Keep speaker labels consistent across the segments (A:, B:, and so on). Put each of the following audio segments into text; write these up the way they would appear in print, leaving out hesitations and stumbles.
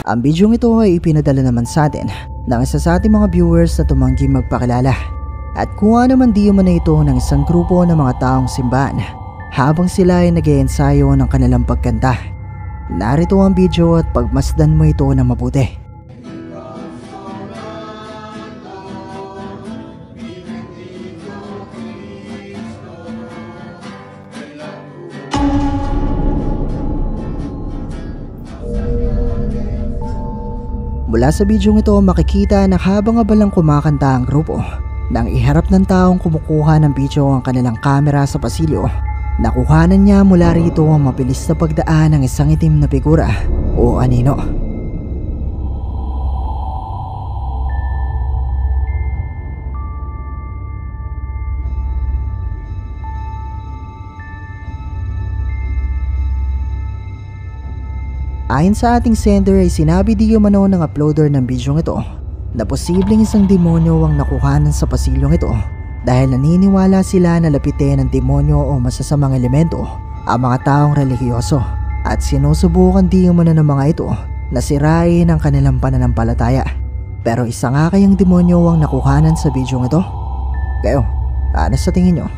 A: Ang bidyong ito ay ipinadala naman sa atin ng isa sa ating mga viewers na tumanggi magpakilala at kuha naman di man na ito ng isang grupo ng mga taong simbahan habang sila ay nag-iensayo ng kanilang pagkanta. Narito ang video at pagmasdan mo ito na mabuti. Mula sa bidyong ito makikita na habang abalang kumakanta ang grupo, nang iharap ng taong kumukuha ng video ang kanilang kamera sa pasilyo, nakuhanan niya mula rito ang mabilis na pagdaan ng isang itim na figura o anino. Ayon sa ating sender ay sinabi di umano ng uploader ng bidyong ito na posibleng isang demonyo ang nakuhanan sa pasilyong ito dahil naniniwala sila na lapitin ng demonyo o masasamang elemento ang mga taong relihiyoso at sinusubukan di umano ng mga ito na sirain ang kanilang pananampalataya. Pero isa nga kayang demonyo ang nakuhanan sa bidyong ito? Kayo, ano sa tingin nyo?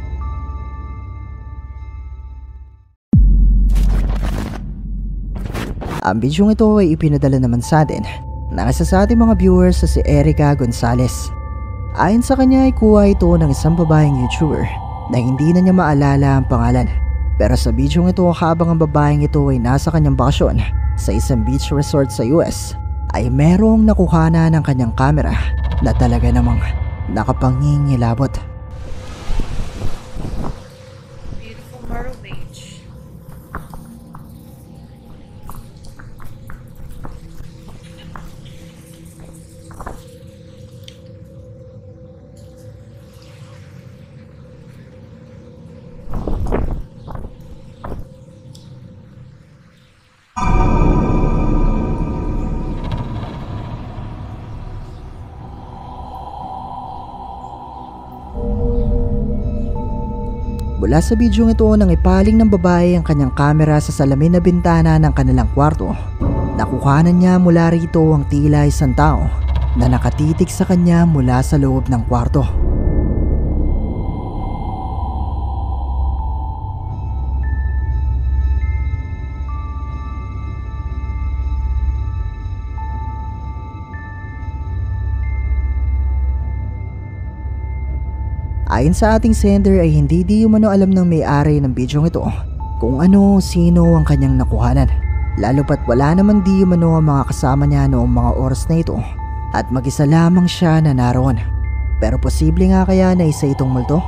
A: Ang bidyong ito ay ipinadala naman sa atin ng isa sa ating mga viewers na si Erica Gonzalez. Ayon sa kanya ay kuha ito ng isang babaeng YouTuber na hindi na niya maalala ang pangalan. Pero sa bidyong ito habang ang babaeng ito ay nasa kanyang bakasyon sa isang beach resort sa US ay merong nakuhana ng kanyang camera na talaga namang nakapangingilabot.
B: Beautiful Myrtle Beach.
A: Mula sa bidyong ito nang ipaling ng babae ang kanyang kamera sa salamin na bintana ng kanilang kwarto, nakuhanan niya mula rito ang tila isang tao na nakatitig sa kanya mula sa loob ng kwarto. Ayon sa ating sender ay hindi di umano alam ng may-ari ng bidyong ito kung ano sino ang kanyang nakuhanan. Lalo pat wala naman di umano ang mga kasama niya noong mga oras na ito at mag-isa lamang siya na naroon. Pero posible nga kaya na isa itong multo?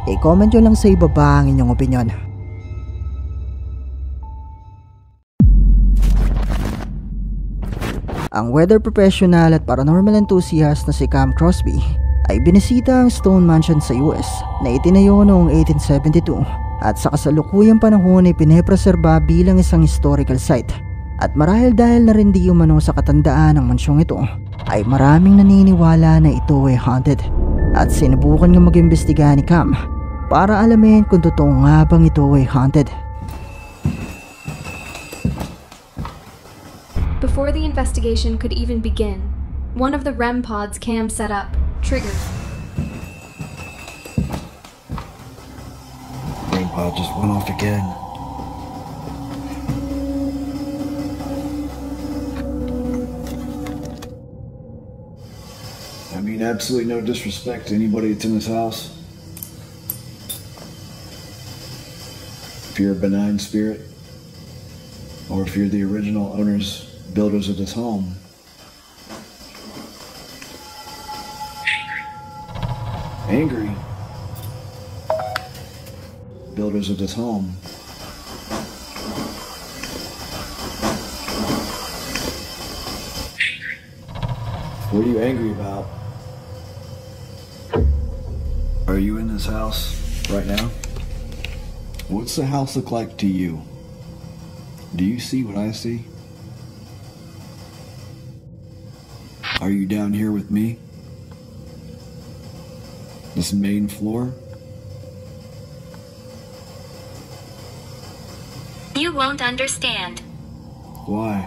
A: I-comment nyo lang sa ibaba ang inyong opinyon. Ang weather professional at paranormal enthusiast na si Cam Crosby ay binisita ang Stone Mansion sa US na itinayo noong 1872 at sa kasalukuyang panahon ay pinepreserba bilang isang historical site. At marahil dahil na rin di umano sa katandaan ng mansyong ito ay maraming naniniwala na ito ay haunted at sinubukan nga mag-imbestiga ni Cam para alamin kung totoo nga bang ito ay haunted.
C: Before the investigation could even begin, one of the REM pods Cam set up triggered.
D: REM pod just went off again. I mean, absolutely no disrespect to anybody that's in this house. If you're a benign spirit, or if you're the original owners, builders of this home, angry builders of this home, what are you angry about? Are you in this house right now? What's the house look like to you? Do you see what I see? Are you down here with me? This main floor?
E: You won't understand.
D: Why?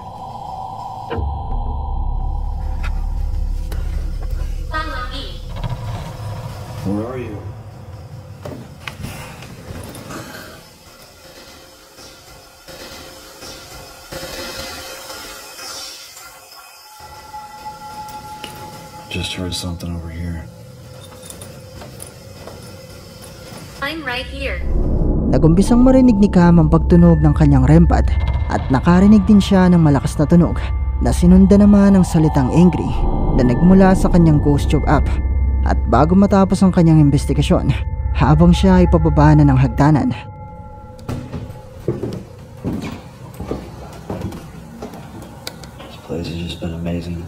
D: just heard something over here.
C: I'm right here.
A: Nagumpisang marinig ni Cam ang pagtunog ng kanyang REM pad at nakarinig din siya ng malakas na tunog na sinunda naman ng salitang angry na nagmula sa kanyang Ghost Tube app. At bago matapos ang kanyang investigasyon, habang siya ay pababa na ng hagdanan,
D: This place has just been amazing.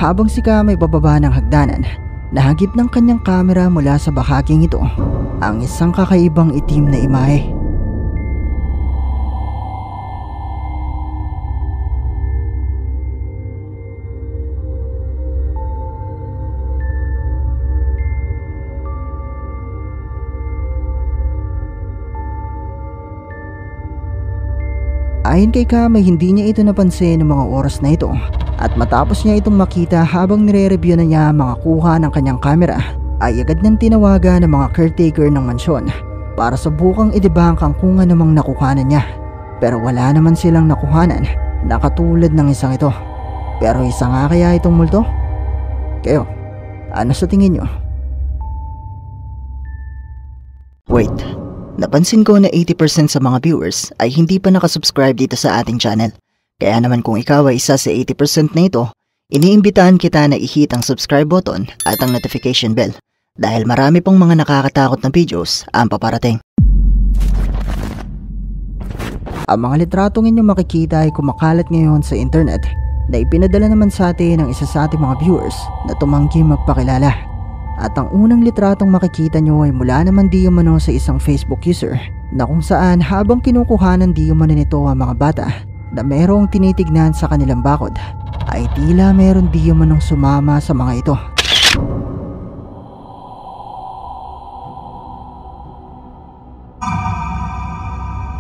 A: habang si Cam ay bababa ng hagdanan, nahagip ng kanyang kamera mula sa bahaging ito ang isang kakaibang itim na imahe. Ayon kay Cam ay hindi niya ito napansin ng mga oras na ito at matapos niya itong makita habang nire-review na niya ang mga kuha ng kanyang kamera ay agad nang tinawagan ng mga caretaker ng mansyon para subukang idebangkang kung ano mang nakuhanan niya. Pero wala naman silang nakuhanan na katulad ng isang ito. Pero isa nga kaya itong multo? Kayo, ano sa tingin nyo? Wait. Napansin ko na 80% sa mga viewers ay hindi pa nakasubscribe dito sa ating channel. Kaya naman kung ikaw ay isa sa 80% na ito, iniimbitahan kita na i-hit ang subscribe button at ang notification bell dahil marami pong mga nakakatakot na videos ang paparating. Ang mga litratong inyong makikita ay kumakalat ngayon sa internet na ipinadala naman sa atin ng isa sa ating mga viewers na tumanggi magpakilala. At ang unang litratong makikita nyo ay mula naman di umano sa isang Facebook user na kung saan habang kinukuhanan di umano nito ang mga bata na merong tinitignan sa kanilang bakod ay tila meron di umanong sumama sa mga ito.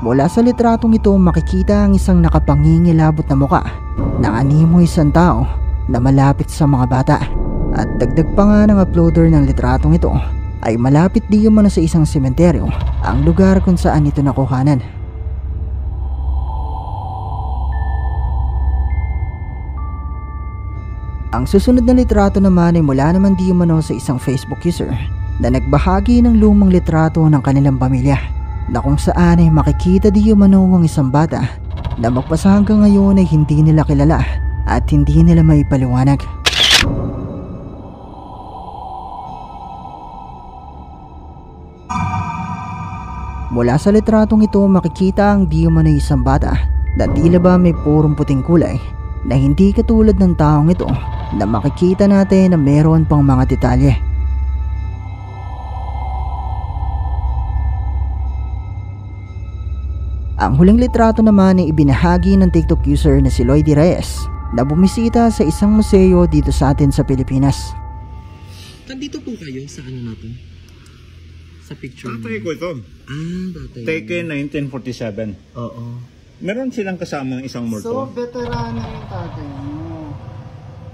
A: Mula sa litratong ito makikita ang isang nakapangingilabot na muka na animoy isang tao na malapit sa mga bata. At dagdag pa nga ng uploader ng litratong ito ay malapit di umano sa isang sementeryo ang lugar kung saan ito nakuhanan. Ang susunod na litrato naman ay mula naman di umano sa isang Facebook user na nagbahagi ng lumang litrato ng kanilang pamilya na kung saan ay makikita di umano ang isang bata na magpasa hanggang ngayon ay hindi nila kilala at hindi nila maipaliwanag. Mula sa litratong ito makikita ang di umano isang bata na tila ba may purong puting kulay na hindi katulad ng taong ito na makikita natin na meron pang mga detalye. Ang huling litrato naman ay ibinahagi ng TikTok user na si Lloydie Reyes na bumisita sa isang museo dito sa atin sa Pilipinas.
E: Nandito po kayo sa ano natin? Sa picture
F: Tatay ko ito.
E: Tatay.
F: Taken 1947.
E: Oo.
F: Meron silang kasamang isang multo.
G: So, veterano yung tatay mo.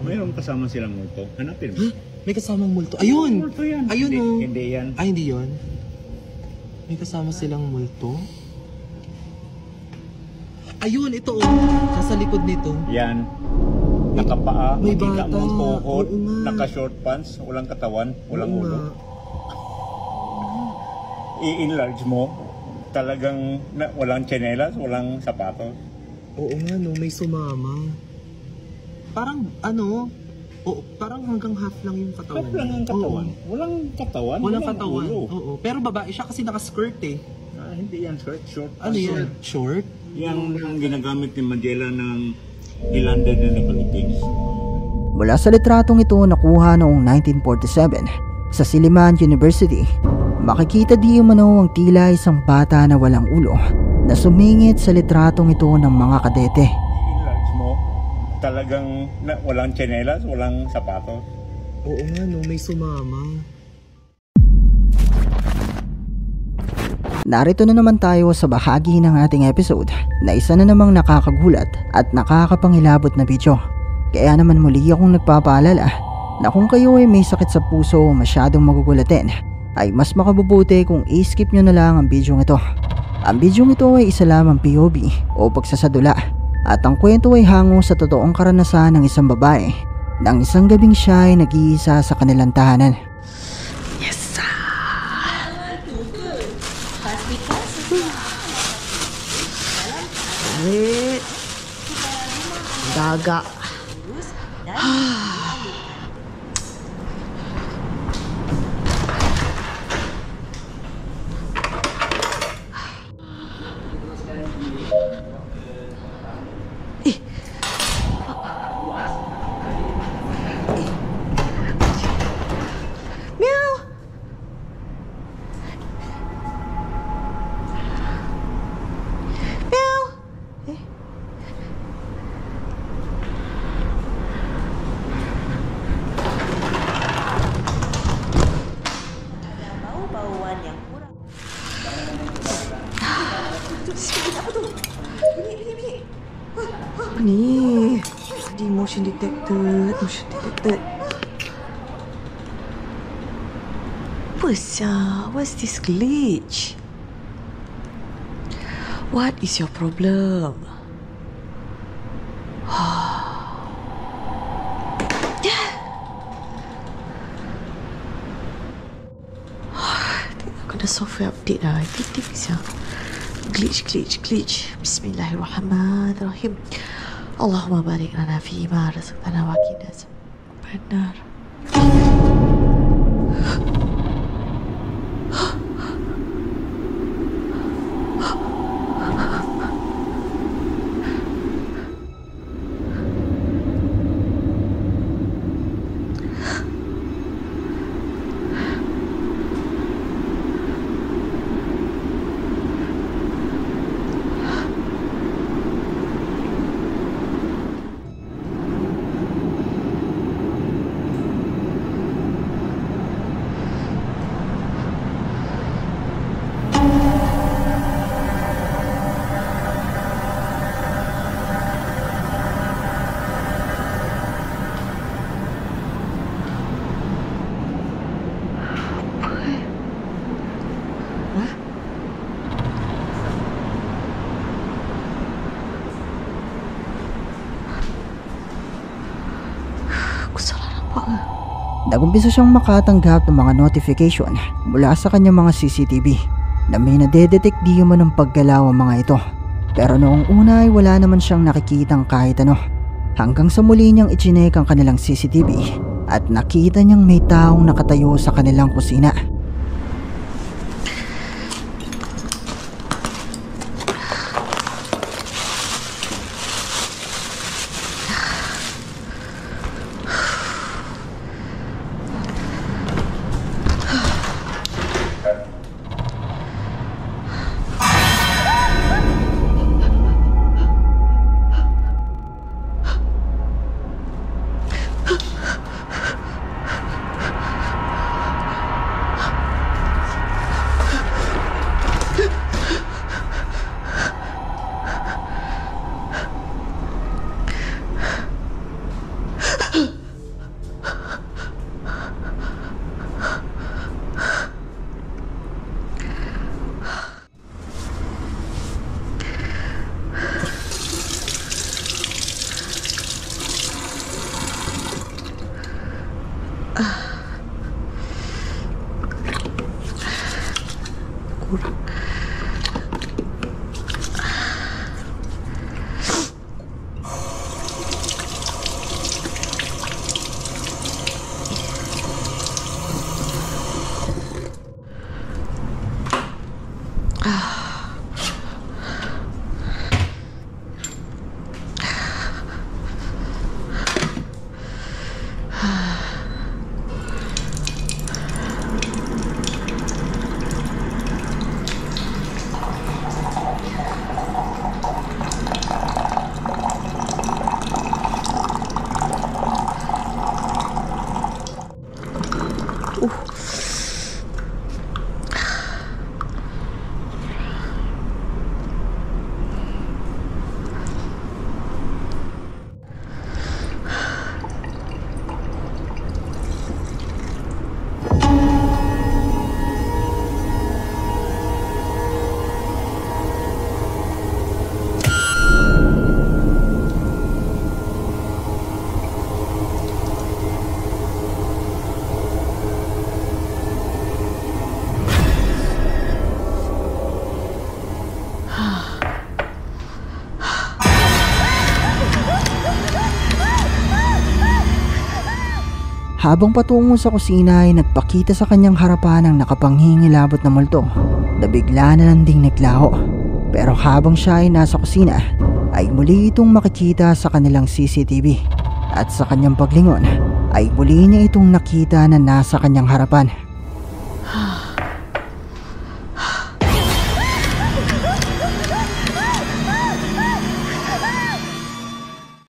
F: Meron kasama silang multo. Hanapin mo.
E: Ha? May kasamang multo. Ayun!
F: Multo yan.
E: Ayun
F: Hindi,
E: oh.
F: hindi yan.
E: Ay, hindi yun. May kasama silang multo. Ayun, ito oh. Nasa likod nito.
F: Yan. Nakapaa.
E: May
F: makita
E: bata.
F: mo ang tuhod.
E: Oo nga.
F: Naka-short pants. Walang katawan. Walang
E: Oo
F: ulo.
E: nga.
F: I-enlarge mo. Talagang walang tsinelas. Walang sapatos.
E: Oo nga no, may sumama. Parang ano, parang hanggang half lang yung katawan.
F: Half lang ang katawan.
E: Oo.
F: Walang katawan.
E: Walang katawan.
F: ulo.
E: Oo. Pero babae siya kasi naka-skirt eh.
F: Hindi yan skirt. Short
E: Ano
F: pants.
E: yan? Short?
F: Yan ang ginagamit ni Mandela ng ilanda din ng Philippines.
A: Mula sa litratong ito nakuha noong 1947 sa Silliman University, makikita di umano ang tila isang bata na walang ulo na sumingit sa litratong ito ng mga kadete.
F: I-enlarge mo, talagang walang tsinelas, walang sapatos.
E: Oo nga no, may sumama.
A: Narito na naman tayo sa bahagi ng ating episode na isa na namang nakakagulat at nakakapangilabot na video. Kaya naman muli akong nagpapaalala na kung kayo ay may sakit sa puso o masyadong magugulatin ay mas makabubuti kung i-skip nyo na lang ang video ito. Ang video ito ay isa lamang POV o pagsasadula at ang kwento ay hango sa totoong karanasan ng isang babae nang isang gabing siya ay nag-iisa sa kanilang tahanan.
H: Wait. Daga. Apa ni? Di motion detected. Apa sah? What's this glitch? What is your problem? Kena software update lah. Titik siang. Glitch. Bismillahirrahmanirrahim. Allahumma barik lana fi ma razaqtana wa qina benar.
A: Nagumpisa siyang makatanggap ng mga notification mula sa kanyang mga CCTV na may nadedetect di man ng paggalaw ang mga ito. Pero noong una ay wala naman siyang nakikitang kahit ano. Hanggang sa muli niyang ichinek ang kanilang CCTV at nakita niyang may taong nakatayo sa kanilang kusina. Habang patungo sa kusina ay nagpakita sa kanyang harapan ang nakapanghingilabot na multo na bigla na lang ding naglaho. Pero habang siya ay nasa kusina ay muli itong makikita sa kanilang CCTV at sa kanyang paglingon ay muli niya itong nakita na nasa kanyang harapan.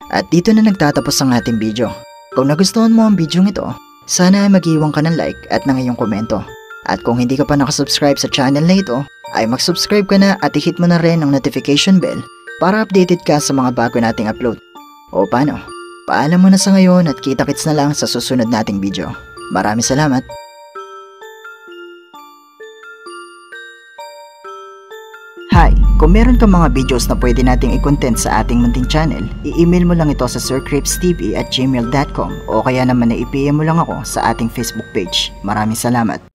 A: At dito na nagtatapos ang ating video. Kung nagustuhan mo ang video ito, sana ay mag-iwan ka ng like at ng iyong komento. At kung hindi ka pa nakasubscribe sa channel na ito, ay mag-subscribe ka na at i-hit mo na rin ang notification bell para updated ka sa mga bago nating upload. O paano? Paalam mo na sa ngayon at kita-kits na lang sa susunod nating video. Maraming salamat! Hi! Kung meron kang mga videos na pwede nating i-content sa ating munting channel, i-email mo lang ito sa sircripstv@gmail.com o kaya naman na i-PM mo lang ako sa ating Facebook page. Maraming salamat!